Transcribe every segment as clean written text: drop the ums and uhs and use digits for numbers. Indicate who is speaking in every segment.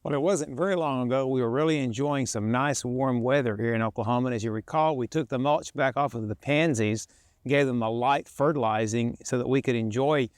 Speaker 1: Well, it wasn't very long ago we were really enjoying some nice warm weather here in Oklahoma. And as you recall, we took the mulch back off of the pansies, gave them a light fertilizing so that we could enjoy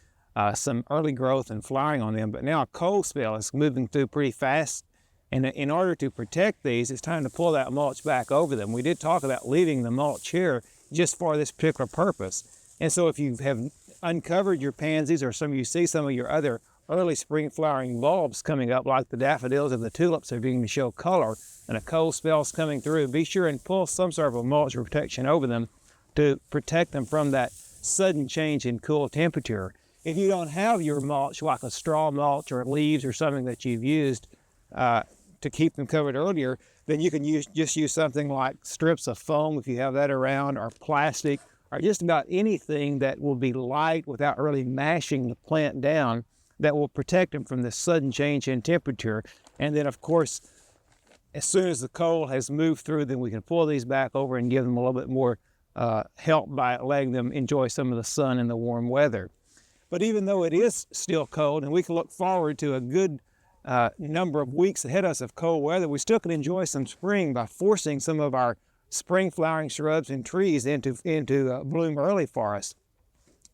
Speaker 1: some early growth and flowering on them. But now a cold spell is moving through pretty fast. And in order to protect these, it's time to pull that mulch back over them. We did talk about leaving the mulch here just for this particular purpose. And so if you have uncovered your pansies, or you see some of your other early spring flowering bulbs coming up, like the daffodils and the tulips are beginning to show color, and a cold spell's coming through, be sure and pull some sort of a mulch protection over them to protect them from that sudden change in cool temperature. If you don't have your mulch, like a straw mulch or leaves or something that you've used to keep them covered earlier, then you can just use something like strips of foam if you have that around, or plastic, or just about anything that will be light without really mashing the plant down, that will protect them from the sudden change in temperature. And then, of course, as soon as the cold has moved through, then we can pull these back over and give them a little bit more help by letting them enjoy some of the sun and the warm weather. But even though it is still cold, and we can look forward to a good number of weeks ahead of us of cold weather, we still can enjoy some spring by forcing some of our spring flowering shrubs and trees into bloom early for us.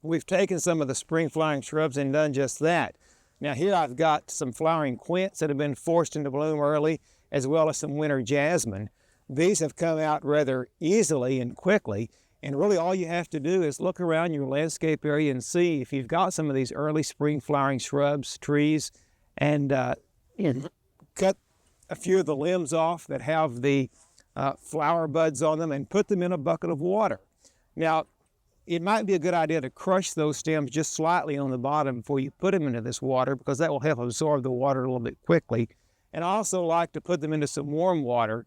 Speaker 1: We've taken some of the spring flowering shrubs and done just that. Now here I've got some flowering quince that have been forced into bloom early, as well as some winter jasmine. These have come out rather easily and quickly, and really all you have to do is look around your landscape area and see if you've got some of these early spring flowering shrubs, trees, and cut a few of the limbs off that have the flower buds on them and put them in a bucket of water. Now, it might be a good idea to crush those stems just slightly on the bottom before you put them into this water, because that will help absorb the water a little bit quickly. And I also like to put them into some warm water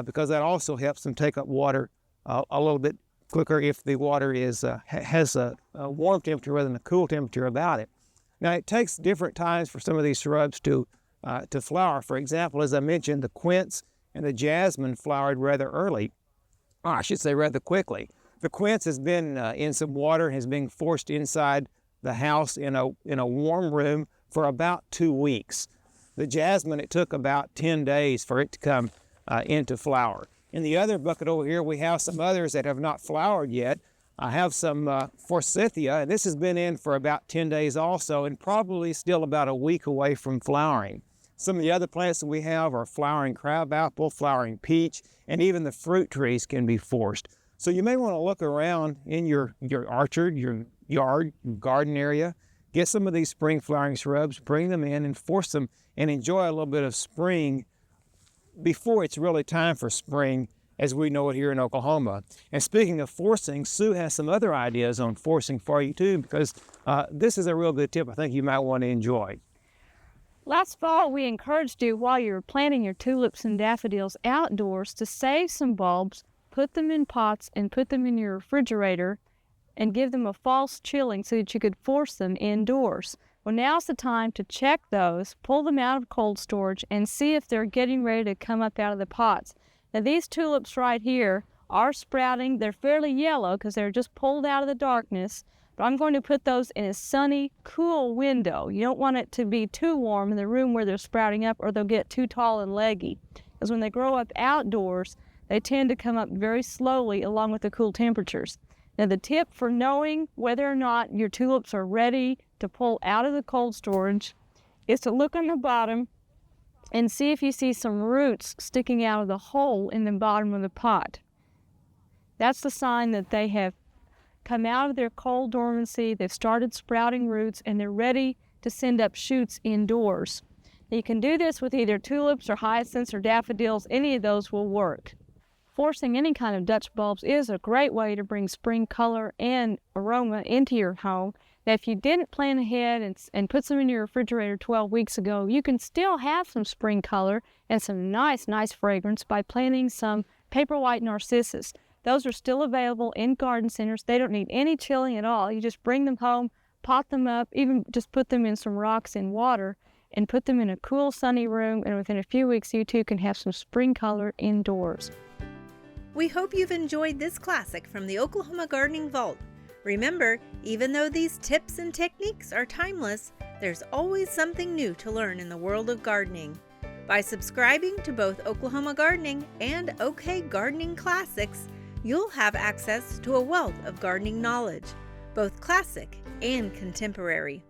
Speaker 1: because that also helps them take up water a little bit quicker if the water has a warm temperature rather than a cool temperature about it. Now, it takes different times for some of these shrubs to flower. For example, as I mentioned, the quince and the jasmine flowered rather early, or I should say rather quickly. The quince has been in some water and has been forced inside the house in a warm room for about 2 weeks. The jasmine, it took about 10 days for it to come into flower. In the other bucket over here, we have some others that have not flowered yet. I have some forsythia, and this has been in for about 10 days also, and probably still about a week away from flowering. Some of the other plants that we have are flowering crabapple, flowering peach, and even the fruit trees can be forced. So you may want to look around in your orchard, your yard, your garden area, get some of these spring flowering shrubs, bring them in and force them, and enjoy a little bit of spring before it's really time for spring as we know it here in Oklahoma. And speaking of forcing, Sue has some other ideas on forcing for you too, because this is a real good tip I think you might want to enjoy.
Speaker 2: Last fall, we encouraged you while you were planting your tulips and daffodils outdoors to save some bulbs, put them in pots, and put them in your refrigerator and give them a false chilling so that you could force them indoors. Well, now's the time to check those, pull them out of cold storage, and see if they're getting ready to come up out of the pots. Now, these tulips right here are sprouting. They're fairly yellow because they're just pulled out of the darkness, but I'm going to put those in a sunny, cool window. You don't want it to be too warm in the room where they're sprouting up, or they'll get too tall and leggy. Because when they grow up outdoors, they tend to come up very slowly along with the cool temperatures. Now, the tip for knowing whether or not your tulips are ready to pull out of the cold storage is to look on the bottom and see if you see some roots sticking out of the hole in the bottom of the pot. That's the sign that they have come out of their cold dormancy, they've started sprouting roots, and they're ready to send up shoots indoors. Now, you can do this with either tulips or hyacinths or daffodils. Any of those will work. Forcing any kind of Dutch bulbs is a great way to bring spring color and aroma into your home. Now, if you didn't plan ahead and put some in your refrigerator 12 weeks ago, you can still have some spring color and some nice fragrance by planting some paper white narcissus. Those are still available in garden centers. They don't need any chilling at all. You just bring them home, pot them up, even just put them in some rocks in water, and put them in a cool, sunny room, and within a few weeks, you too can have some spring color indoors.
Speaker 3: We hope you've enjoyed this classic from the Oklahoma Gardening Vault. Remember, even though these tips and techniques are timeless, there's always something new to learn in the world of gardening. By subscribing to both Oklahoma Gardening and OK Gardening Classics, you'll have access to a wealth of gardening knowledge, both classic and contemporary.